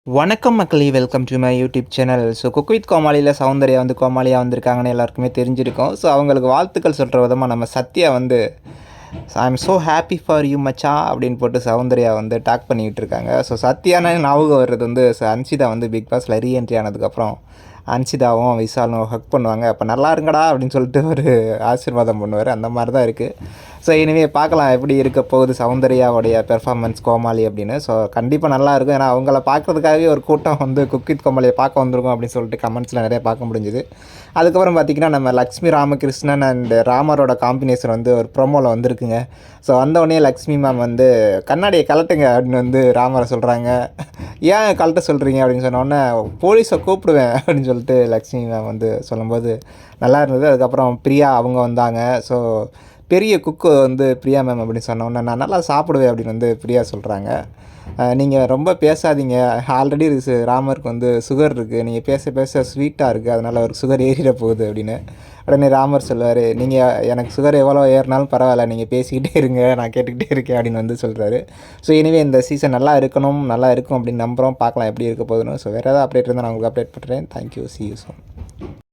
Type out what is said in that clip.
வணக்கம் மக்களே! Welcome to my YouTube channel. So cook with கோமாளில சௌந்தர்யா வந்து கோமாளியா வந்திருக்காங்கன்னு எல்லாருக்குமே தெரிஞ்சிருக்கும். ஸோ அவங்களுக்கு வாழ்த்துக்கள் சொல்ற விதமா நம்ம சத்யா வந்து ஐ அம் ஸோ ஹேப்பி ஃபார் யூ மச்சான் அப்படின்னு போட்டு சௌந்தர்யா வந்து டாக் பண்ணிக்கிட்டு இருக்காங்க. ஸோ சத்யானா ஞாபகம் வர்றது வந்து அன்ஷிதா வந்து பிக் பாஸ்ல ரீஎன்ட்ரி ஆனதுக்கப்புறம் அன்ஷிதாவும் விஷாலும் ஹக் பண்ணுவாங்க. அப்போ நல்லா இருங்கடா அப்படின்னு சொல்லிட்டு ஒரு ஆசீர்வாதம் பண்ணுவார். அந்த மாதிரி தான் இருக்குது. ஸோ இனிமே பார்க்கலாம் எப்படி இருக்க போகுது சௌந்தர்யாவுடைய பெர்ஃபார்மன்ஸ் கோமாளி அப்படின்னு. ஸோ கண்டிப்பாக நல்லாயிருக்கும். ஏன்னா அவங்கள பார்க்குறதுக்காகவே ஒரு கூட்டம் வந்து குக் வித் கோமாளியை பார்க்க வந்திருக்கும் அப்படின்னு சொல்லிட்டு கமெண்ட்ஸில் நிறைய பார்க்க முடிஞ்சுது. அதுக்கப்புறம் பார்த்திங்கன்னா நம்ம லக்ஷ்மி ராமகிருஷ்ணன் அண்ட் ராமரோட காம்பினேஷன் வந்து ஒரு ப்ரோமோவில் வந்திருக்குங்க. ஸோ வந்தோடனே லக்ஷ்மி மேம் வந்து கண்ணாடியை கலட்டுங்க அப்படின்னு வந்து ராமரை சொல்கிறாங்க. ஏன் கழட்ட சொல்கிறீங்க அப்படின்னு சொன்னோடனே போலீஸை கூப்பிடுவேன் அப்படின்னு சொல்லிட்டு லக்ஷ்மி மேம் வந்து சொல்லும்போது நல்லா இருந்தது. அதுக்கப்புறம் பிரியா அவங்க வந்தாங்க. ஸோ பெரிய குக்கு வந்து பிரியா மேம் அப்படின்னு சொன்னோன்னே நான் நல்லா சாப்பிடுவேன் அப்படின்னு வந்து பிரியா சொல்கிறாங்க. நீங்கள் ரொம்ப பேசாதீங்க, ஆல்ரெடி ராமருக்கு வந்து சுகர் இருக்குது, நீங்கள் பேச பேச ஸ்வீட்டாக இருக்குது, அதனால் அவருக்கு சுகர் ஏறிட போகுது அப்படின்னு. உடனே ராமர் சொல்லுவார், நீங்கள் எனக்கு சுகர் எவ்வளோ ஏறினாலும் பரவாயில்ல, நீங்கள் பேசிக்கிட்டே இருங்க, நான் கேட்டுக்கிட்டே இருக்கேன் அப்படின்னு வந்து சொல்கிறாரு. ஸோ இனிவே இந்த சீசன் நல்லா இருக்கணும், நல்லா இருக்கும் அப்படின்னு நம்புகிறோம். பார்க்கலாம் எப்படி இருக்க போகுதுன்னு. ஸோ வேறு ஏதாவது அப்டேட் இருந்தால் நான் உங்களுக்கு அப்டேட் பண்ணுறேன். Thank you, C you soon.